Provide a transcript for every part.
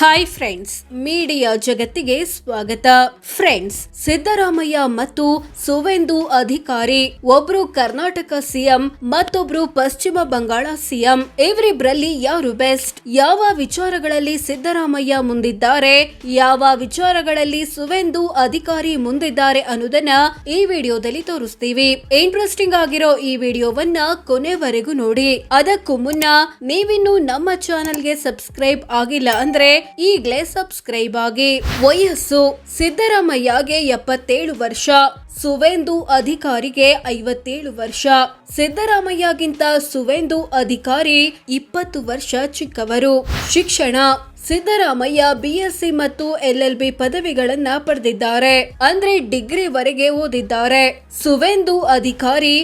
Hi friends, media ಜಗತ್ತಿಗೆ ಸ್ವಾಗತ. Friends, Siddaramaiah ಮತ್ತು ಸುವೇಂದು ಅಧಿಕಾರಿ, ಒಬ್ರು ಕರ್ನಾಟಕ ಸಿಎಂ ಮತ್ತೊಬ್ರು ಪಶ್ಚಿಮ ಬಂಗಾಳ ಸಿಎಂ. ಇವರಿಬ್ಬರಲ್ಲಿ ಯಾರು ಬೆಸ್ಟ್? ಯಾವ ವಿಚಾರಗಳಲ್ಲಿ ಸಿದ್ದರಾಮಯ್ಯ ಮುಂದಿದ್ದಾರೆ, ಯಾವ ವಿಚಾರಗಳಲ್ಲಿ ಸುವೇಂದು ಅಧಿಕಾರಿ ಮುಂದಿದ್ದಾರೆ ಅನ್ನೋದನ್ನ ಈ ವಿಡಿಯೋದಲ್ಲಿ ತೋರಿಸ್ತೀವಿ. ಇಂಟ್ರೆಸ್ಟಿಂಗ್ ಆಗಿರೋ ಈ ವಿಡಿಯೋವನ್ನ ಕೊನೆವರೆಗೂ ನೋಡಿ. ಅದಕ್ಕೂ ಮುನ್ನ ನೀವಿನ್ನು ನಮ್ಮ ಚಾನೆಲ್ಗೆ ಸಬ್ಸ್ಕ್ರೈಬ್ ಆಗಿಲ್ಲ ಅಂದ್ರೆ ಈಗಲೇ ಸಬ್ಸ್ಕ್ರೈಬ್ ಆಗಿ. ವಯಸ್ಸು: ಸಿದ್ದರಾಮಯ್ಯಗೆ 77 ವರ್ಷ, ಸುವೇಂದು ಅಧಿಕಾರಿಗೆ 57 ವರ್ಷ. ಸಿದ್ದರಾಮಯ್ಯಗಿಂತ ಸುವೇಂದು ಅಧಿಕಾರಿ 20 ವರ್ಷ ಚಿಕ್ಕವರು. ಶಿಕ್ಷಣ: ಸಿದ್ದರಾಮಯ್ಯ BSc ಮತ್ತು LLB ಪದವಿಗಳನ್ನ ಪಡೆದಿದ್ದಾರೆ, ಅಂದ್ರೆ ಡಿಗ್ರಿ ವರೆಗೆ ಓದಿದ್ದಾರೆ. ಸುವೇಂದು ಅಧಿಕಾರಿ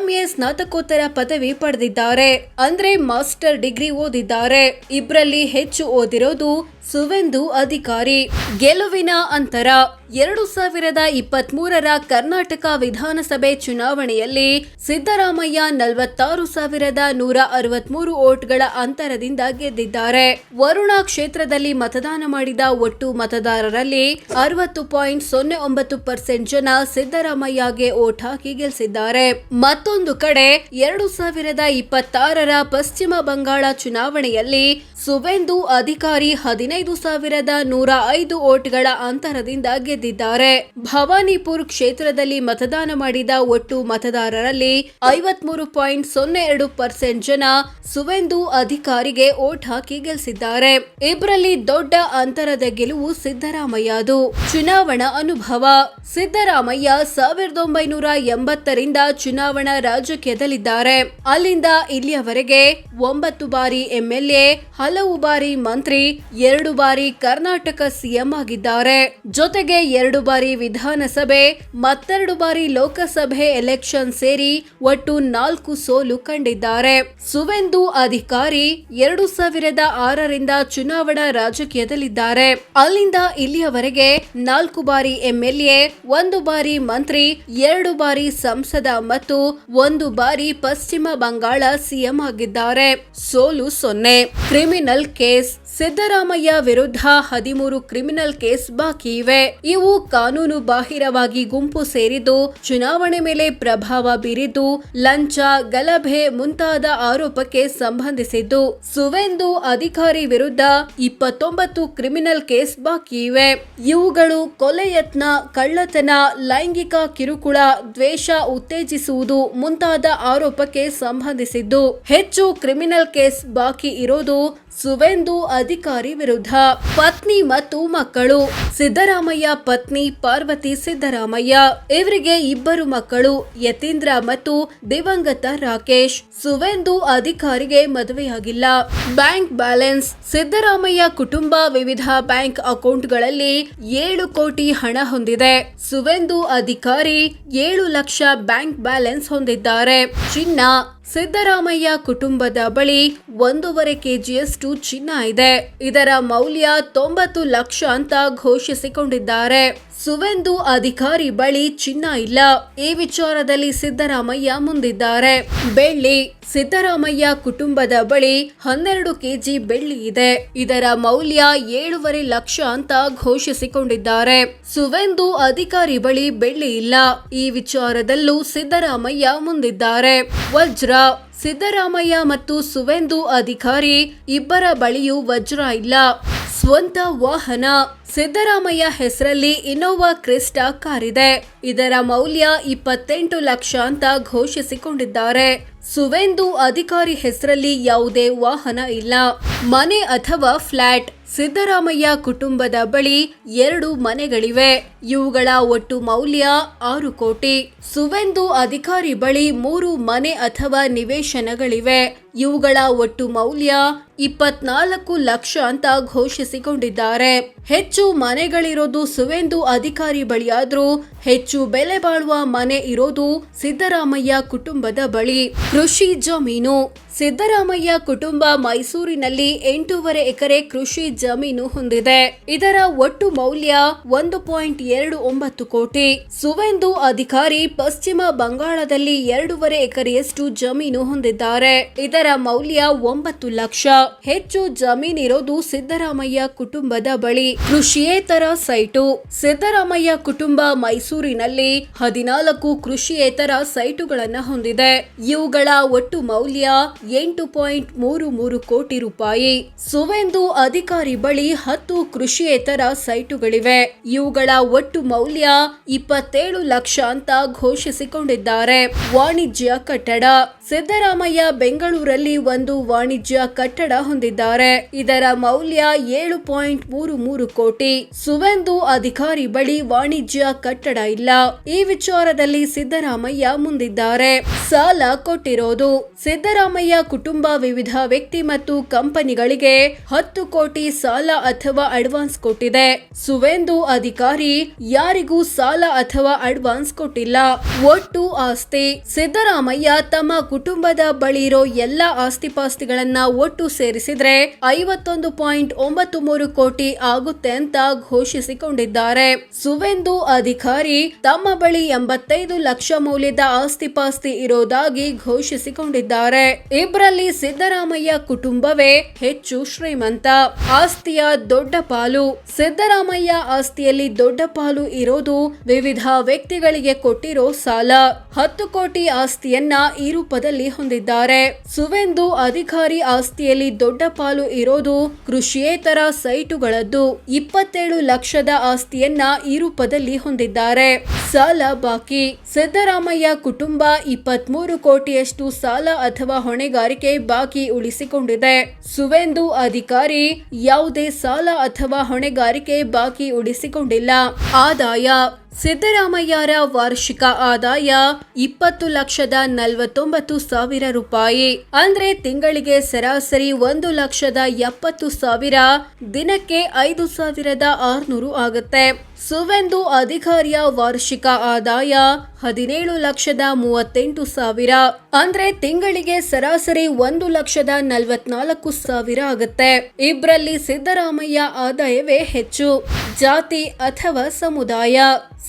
MA ಸ್ನಾತಕೋತ್ತರ ಪದವಿ ಪಡೆದಿದ್ದಾರೆ, ಅಂದ್ರೆ ಮಾಸ್ಟರ್ ಡಿಗ್ರಿ ಓದಿದ್ದಾರೆ. ಇಬ್ರಲ್ಲಿ ಹೆಚ್ಚು ಓದಿರೋದು ಸುವೇಂದು ಅಧಿಕಾರಿ. ಗೆಲುವಿನ ಅಂತರ: 2023ರ ಕರ್ನಾಟಕ ವಿಧಾನಸಭೆ ಚುನಾವಣೆಯಲ್ಲಿ ಸಿದ್ದರಾಮಯ್ಯ 46,163 ವೋಟ್ಗಳ ಅಂತರದಿಂದ ಗೆದ್ದಿದ್ದಾರೆ. ವರುಣ ಕ್ಷೇತ್ರದಲ್ಲಿ ಮತದಾನ ಮಾಡಿದ ಒಟ್ಟು ಮತದಾರರಲ್ಲಿ 60.09% ಜನ ಸಿದ್ದರಾಮಯ್ಯಗೆ ವೋಟ್ ಹಾಕಿ ಗೆಲ್ಲಿಸಿದ್ದಾರೆ. ಮತ್ತೊಂದು ಕಡೆ 2026ರ ಪಶ್ಚಿಮ ಬಂಗಾಳ ಚುನಾವಣೆಯಲ್ಲಿ ಸುವೇಂದು ಅಧಿಕಾರಿ 15,105 ವೋಟ್ಗಳ ಅಂತರದಿಂದ ಗೆದ್ದಿದ್ದಾರೆ. ಭವಾನಿಪುರ್ ಕ್ಷೇತ್ರದಲ್ಲಿ ಮತದಾನ ಮಾಡಿದ ಒಟ್ಟು ಮತದಾರರಲ್ಲಿ 53.02% ಜನ ಸುವೇಂದು ಅಧಿಕಾರಿಗೆ ವೋಟ್ ಹಾಕಿ ಗೆಲ್ಲಿಸಿದ್ದಾರೆ. ಇಬ್ಬರಲ್ಲಿ ದೊಡ್ಡ ಅಂತರದ ಗೆಲುವು ಸಿದ್ದರಾಮಯ್ಯದು. ಚುನಾವಣಾ ಅನುಭವ: ಸಿದ್ದರಾಮಯ್ಯ 1980ರಿಂದ ಚುನಾವಣಾ ರಾಜಕೀಯದಲ್ಲಿದ್ದಾರೆ. ಅಲ್ಲಿಂದ ಇಲ್ಲಿಯವರೆಗೆ 9 ಬಾರಿ MLA, ಹಲವು ಬಾರಿ ಮಂತ್ರಿ, 2 ಬಾರಿ ಕರ್ನಾಟಕ ಸಿಎಂ ಆಗಿದ್ದಾರೆ. ಜೊತೆಗೆ 2 ಬಾರಿ ವಿಧಾನಸಭೆ, ಮತ್ತೆರಡು ಬಾರಿ ಲೋಕಸಭೆ ಎಲೆಕ್ಷನ್ ಸೇರಿ ಒಟ್ಟು 4 ಸೋಲು ಕಂಡಿದ್ದಾರೆ. ಸುವೇಂದು ಅಧಿಕಾರಿ 2006ರಿಂದ ಚುನಾವಣಾ ರಾಜಕೀಯದಲ್ಲಿದ್ದಾರೆ. ಅಲ್ಲಿಂದ ಇಲ್ಲಿಯವರೆಗೆ 4 ಬಾರಿ MLA, 1 ಬಾರಿ ಮಂತ್ರಿ, 2 ಬಾರಿ ಸಂಸದ ಮತ್ತು 1 ಬಾರಿ ಪಶ್ಚಿಮ ಬಂಗಾಳ ಸಿಎಂ ಆಗಿದ್ದಾರೆ. ಸೋಲು 0. ಕ್ರಿಮಿನಲ್ ಕೇಸ್: ಸಿದ್ದರಾಮಯ್ಯ ವಿರುದ್ಧ 13 ಕ್ರಿಮಿನಲ್ ಕೇಸ್ ಬಾಕಿ ಇವೆ. ಇವು ಕಾನೂನು ಬಾಹಿರವಾಗಿ ಗುಂಪು ಸೇರಿದ್ದು, ಚುನಾವಣೆ ಮೇಲೆ ಪ್ರಭಾವ ಬೀರಿದ್ದು, ಲಂಚ, ಗಲಭೆ ಮುಂತಾದ ಆರೋಪಕ್ಕೆ ಸಂಬಂಧಿಸಿದ್ದು. ಸುವೇಂದು ಅಧಿಕಾರಿ ವಿರುದ್ಧ 29 ಕ್ರಿಮಿನಲ್ ಕೇಸ್ ಬಾಕಿ ಇವೆ. ಇವುಗಳು ಕೊಲೆ ಯತ್ನ, ಕಳ್ಳತನ, ಲೈಂಗಿಕ ಕಿರುಕುಳ, ದ್ವೇಷ ಉತ್ತೇಜಿಸುವುದು ಮುಂತಾದ ಆರೋಪಕ್ಕೆ ಸಂಬಂಧಿಸಿದ್ದು. ಹೆಚ್ಚು ಕ್ರಿಮಿನಲ್ ಕೇಸ್ ಬಾಕಿ ಇರೋದು ಸುವೇಂದು ಅಧಿಕಾರಿ ವಿರುದ್ಧ. ಪತ್ನಿ ಮತ್ತು ಮಕ್ಕಳು: ಸಿದ್ದರಾಮಯ್ಯ ಪತ್ನಿ ಪಾರ್ವತಿ ಸಿದ್ದರಾಮಯ್ಯ, ಇವರಿಗೆ 2 ಮಕ್ಕಳು, ಯತೀಂದ್ರ ಮತ್ತು ದಿವಂಗತ ರಾಕೇಶ್. ಸುವೇಂದು ಅಧಿಕಾರಿಗೆ ಮದುವೆಯಾಗಿಲ್ಲ. ಬ್ಯಾಂಕ್ ಬ್ಯಾಲೆನ್ಸ್: ಸಿದ್ದರಾಮಯ್ಯ ಕುಟುಂಬ ವಿವಿಧ ಬ್ಯಾಂಕ್ ಅಕೌಂಟ್ಗಳಲ್ಲಿ 7 ಕೋಟಿ ಹಣ ಹೊಂದಿದೆ. ಸುವೇಂದು ಅಧಿಕಾರಿ 7 ಲಕ್ಷ ಬ್ಯಾಂಕ್ ಬ್ಯಾಲೆನ್ಸ್ ಹೊಂದಿದ್ದಾರೆ. ಚಿನ್ನ: ಸಿದ್ದರಾಮಯ್ಯ ಕುಟುಂಬದ ಬಳಿ 1.5 kgಯಷ್ಟು ಚಿನ್ನ ಇದೆ. ಇದರ ಮೌಲ್ಯ 90 ಲಕ್ಷ ಅಂತ ಘೋಷಿಸಿಕೊಂಡಿದ್ದಾರೆ. ಸುವೇಂದು ಅಧಿಕಾರಿ ಬಳಿ ಚಿನ್ನ ಇಲ್ಲ. ಈ ವಿಚಾರದಲ್ಲಿ ಸಿದ್ದರಾಮಯ್ಯ ಮುಂದಿದ್ದಾರೆ. ಬೆಳ್ಳಿ: ಸಿದ್ದರಾಮಯ್ಯ ಕುಟುಂಬದ ಬಳಿ 12 kg ಬೆಳ್ಳಿ ಇದೆ. ಇದರ ಮೌಲ್ಯ 7.5 ಲಕ್ಷ ಅಂತ ಘೋಷಿಸಿಕೊಂಡಿದ್ದಾರೆ. ಸುವೇಂದು ಅಧಿಕಾರಿ ಬಳಿ ಬೆಳ್ಳಿ ಇಲ್ಲ. ಈ ವಿಚಾರದಲ್ಲೂ ಸಿದ್ದರಾಮಯ್ಯ ಮುಂದಿದ್ದಾರೆ. ವಜ್ರ: ಸಿದ್ದರಾಮಯ್ಯ ಮತ್ತು ಸುವೇಂದು ಅಧಿಕಾರಿ ಇಬ್ಬರ ಬಳಿಯೂ ವಜ್ರ ಇಲ್ಲ. ಸ್ವಂತ ವಾಹನ: ಸಿದ್ದರಾಮಯ್ಯ ಹೆಸರಲ್ಲಿ ಇನ್ನೋವಾ ಕ್ರಿಸ್ಟಾ ಕಾರಿದೆ. ಇದರ ಮೌಲ್ಯ 28 ಲಕ್ಷ ಅಂತ ಘೋಷಿಸಿಕೊಂಡಿದ್ದಾರೆ. ಸುವೇಂದು ಅಧಿಕಾರಿ ಹೆಸರಲ್ಲಿ ಯಾವುದೇ ವಾಹನ ಇಲ್ಲ. ಮನೆ ಅಥವಾ ಫ್ಲಾಟ್: ಸಿದ್ದರಾಮಯ್ಯ ಕುಟುಂಬದ ಬಳಿ 2 ಮನೆಗಳಿವೆ. ಇವುಗಳ ಒಟ್ಟು ಮೌಲ್ಯ 6 ಕೋಟಿ. ಸುವೇಂದು ಅಧಿಕಾರಿ ಬಳಿ 3 ಮನೆ ಅಥವಾ ನಿವೇಶನಗಳಿವೆ. ಇವುಗಳ ಒಟ್ಟು ಮೌಲ್ಯ 24 ಲಕ್ಷ ಅಂತ ಘೋಷಿಸಿಕೊಂಡಿದ್ದಾರೆ. ಹೆಚ್ಚು ಮನೆಗಳಿರೋದು ಸುವೇಂದು ಅಧಿಕಾರಿ ಬಳಿಯಾದ್ರೂ ಹೆಚ್ಚು ಬೆಲೆ ಬಾಳುವ ಮನೆ ಇರೋದು ಸಿದ್ದರಾಮಯ್ಯ ಕುಟುಂಬದ ಬಳಿ. ಕೃಷಿ ಜಮೀನು: ಸಿದ್ದರಾಮಯ್ಯ ಕುಟುಂಬ ಮೈಸೂರಿನಲ್ಲಿ 8.5 ಎಕರೆ ಕೃಷಿ ಜಮೀನು ಹೊಂದಿದೆ. ಇದರ ಒಟ್ಟು ಮೌಲ್ಯ 1.29 ಕೋಟಿ. ಸುವೇಂದು ಅಧಿಕಾರಿ ಪಶ್ಚಿಮ ಬಂಗಾಳದಲ್ಲಿ 2.5 ಎಕರೆಯಷ್ಟು ಜಮೀನು ಹೊಂದಿದ್ದಾರೆ. ಇದರ ಇದರ ಮೌಲ್ಯ 9 ಲಕ್ಷ. ಹೆಚ್ಚು ಜಮೀನಿರೋದು ಸಿದ್ದರಾಮಯ್ಯ ಕುಟುಂಬದ ಬಳಿ. ಕೃಷಿಯೇತರ ಸೈಟು. ಸಿದ್ದರಾಮಯ್ಯ ಕುಟುಂಬ ಮೈಸೂರಿನಲ್ಲಿ 14 ಕೃಷಿಯೇತರ ಸೈಟುಗಳನ್ನು ಹೊಂದಿದೆ. ಇವುಗಳ ಒಟ್ಟು ಮೌಲ್ಯ 8.33 ಕೋಟಿ ರೂಪಾಯಿ. ಸುವೇಂದು ಅಧಿಕಾರಿ ಬಳಿ 10 ಕೃಷಿಯೇತರ ಸೈಟುಗಳಿವೆ. ಇವುಗಳ ಒಟ್ಟು ಮೌಲ್ಯ 27 ಲಕ್ಷ ಅಂತ ಘೋಷಿಸಿಕೊಂಡಿದ್ದಾರೆ. ವಾಣಿಜ್ಯ ಕಟ್ಟಡ. ಸಿದ್ದರಾಮಯ್ಯ ಬೆಂಗಳೂರಲ್ಲಿ ಒಂದು ವಾಣಿಜ್ಯ ಕಟ್ಟಡ ಹೊಂದಿದ್ದಾರೆ. ಇದರ ಮೌಲ್ಯ 7.33 ಕೋಟಿ. ಸುವೇಂದು ಅಧಿಕಾರಿ ಬಳಿ ವಾಣಿಜ್ಯ ಕಟ್ಟಡ ಇಲ್ಲ. ಈ ವಿಚಾರದಲ್ಲಿ ಸಿದ್ದರಾಮಯ್ಯ ಮುಂದಿದ್ದಾರೆ. ಸಾಲ ಕೊಟ್ಟಿರೋದು. ಸಿದ್ದರಾಮಯ್ಯ ಕುಟುಂಬ ವಿವಿಧ ವ್ಯಕ್ತಿ ಮತ್ತು ಕಂಪನಿಗಳಿಗೆ 10 ಕೋಟಿ ಸಾಲ ಅಥವಾ ಅಡ್ವಾನ್ಸ್ ಕೊಟ್ಟಿದೆ. ಸುವೇಂದು ಅಧಿಕಾರಿ ಯಾರಿಗೂ ಸಾಲ ಅಥವಾ ಅಡ್ವಾನ್ಸ್ ಕೊಟ್ಟಿಲ್ಲ. ಒಟ್ಟು ಆಸ್ತಿ. ಸಿದ್ದರಾಮಯ್ಯ ತಮ್ಮ ಕುಟುಂಬದ ಬಳಿ ಇರೋ ಎಲ್ಲಾ ಆಸ್ತಿಪಾಸ್ತಿಗಳನ್ನ ಒಟ್ಟು ಸೇರಿಸಿದ್ರೆ 51.93 ಕೋಟಿ ಆಗುತ್ತೆ ಅಂತ ಘೋಷಿಸಿಕೊಂಡಿದ್ದಾರೆ. ಸುವೇಂದು ಅಧಿಕಾರಿ ತಮ್ಮ ಬಳಿ 85 ಲಕ್ಷ ಮೌಲ್ಯದ ಆಸ್ತಿಪಾಸ್ತಿ ಇರೋದಾಗಿ ಘೋಷಿಸಿಕೊಂಡಿದ್ದಾರೆ. ಇಬ್ಬರಲ್ಲಿ ಸಿದ್ದರಾಮಯ್ಯ ಕುಟುಂಬವೇ ಹೆಚ್ಚು ಶ್ರೀಮಂತ. ಆಸ್ತಿಯ ದೊಡ್ಡ ಪಾಲು. ಸಿದ್ದರಾಮಯ್ಯ ಆಸ್ತಿಯಲ್ಲಿ ದೊಡ್ಡ ಪಾಲು ಇರೋದು ವಿವಿಧ ವ್ಯಕ್ತಿಗಳಿಗೆ ಕೊಟ್ಟಿರೋ ಸಾಲ. 10 ಕೋಟಿ ಆಸ್ತಿಯನ್ನ ಈ ರೂಪದಲ್ಲಿ ಹೊಂದಿದ್ದಾರೆ. ಸುವೇಂದು ಅಧಿಕಾರಿ ಆಸ್ತಿಯಲ್ಲಿ ದೊಡ್ಡ ಪಾಲು ಇರೋದು ಕೃಷಿಯೇತರ ಸೈಟುಗಳದ್ದು. 27 ಲಕ್ಷದ ಆಸ್ತಿಯನ್ನ ಈ ರೂಪದಲ್ಲಿ ಹೊಂದಿದ್ದಾರೆ. ಸಾಲ ಬಾಕಿ. ಸಿದ್ದರಾಮಯ್ಯ ಕುಟುಂಬ 23 ಕೋಟಿಯಷ್ಟು ಸಾಲ ಅಥವಾ ಹೊಣೆಗಾರಿಕೆ ಬಾಕಿ ಉಳಿಸಿಕೊಂಡಿದೆ. ಸುವೇಂದು ಅಧಿಕಾರಿ ಯಾವುದೇ ಸಾಲ ಅಥವಾ ಹೊಣೆಗಾರಿಕೆ ಬಾಕಿ ಉಳಿಸಿಕೊಂಡಿಲ್ಲ. ಆದಾಯ. ಸಿದ್ದರಾಮಯ್ಯರ ವಾರ್ಷಿಕ ಆದಾಯ 20,49,000 ರೂಪಾಯಿ. ಅಂದ್ರೆ ತಿಂಗಳಿಗೆ ಸರಾಸರಿ 1,70,000, ದಿನಕ್ಕೆ 5,600 ಆಗುತ್ತೆ. ಸುವೇಂದು ಅಧಿಕಾರಿಯ ವಾರ್ಷಿಕ ಆದಾಯ 17,38,000. ಅಂದ್ರೆ ತಿಂಗಳಿಗೆ ಸರಾಸರಿ 1,44,000 ಆಗುತ್ತೆ. ಇಬ್ಬರಲ್ಲಿ ಸಿದ್ದರಾಮಯ್ಯ ಆದಾಯವೇ ಹೆಚ್ಚು. ಜಾತಿ ಅಥವಾ ಸಮುದಾಯ.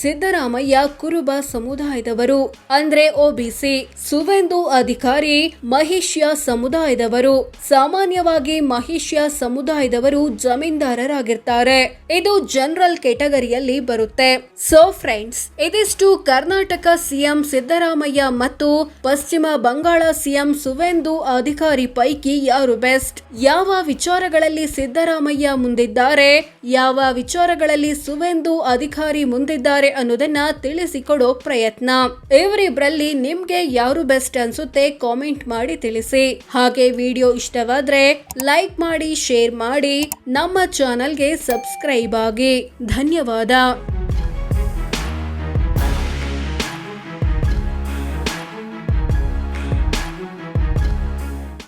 ಸಿದ್ದರಾಮಯ್ಯ ಕುರುಬ ಸಮುದಾಯದವರು ಅಂದ್ರೆ ಒಬಿಸಿ. ಸುವೇಂದು ಅಧಿಕಾರಿ ಮಹಿಷ್ಯ ಸಮುದಾಯದವರು. ಸಾಮಾನ್ಯವಾಗಿ ಮಹಿಷ್ಯ ಸಮುದಾಯದವರು ಜಮೀನ್ದಾರರಾಗಿರ್ತಾರೆ. ಇದು ಜನರಲ್ ಕೆಟಗರಿಯಲ್ಲಿ ಬರುತ್ತೆ. ಸೊ ಫ್ರೆಂಡ್ಸ್, ಇದಿಷ್ಟು ಕರ್ನಾಟಕ ಸಿಎಂ ಸಿದ್ದರಾಮಯ್ಯ ಮತ್ತು ಪಶ್ಚಿಮ ಬಂಗಾಳ ಸಿಎಂ ಸುವೇಂದು ಅಧಿಕಾರಿ ಪೈಕಿ ಯಾರು ಬೆಸ್ಟ್, ಯಾವ ವಿಚಾರಗಳಲ್ಲಿ ಸಿದ್ದರಾಮಯ್ಯ ಮುಂದಿದ್ದಾರೆ, ಯಾವ ವಿಚಾರಗಳಲ್ಲಿ ಸುವೇಂದು ಅಧಿಕಾರಿ ಮುಂದಿದ್ದಾರೆ ಅನ್ನೋದನ್ನ ತಿಳಿಸಿಕೊಡೋ ಪ್ರಯತ್ನ. ಇವರಿಬ್ರಲ್ಲಿ ನಿಮ್ಗೆ ಯಾರು ಬೆಸ್ಟ್ ಅನ್ಸುತ್ತೆ ಕಾಮೆಂಟ್ ಮಾಡಿ ತಿಳಿಸಿ. ಹಾಗೆ ವಿಡಿಯೋ ಇಷ್ಟವಾದ್ರೆ ಲೈಕ್ ಮಾಡಿ, ಶೇರ್ ಮಾಡಿ, ನಮ್ಮ ಚಾನೆಲ್ಗೆ ಸಬ್ಸ್ಕ್ರೈಬ್ ಆಗಿ. ಧನ್ಯವಾದ.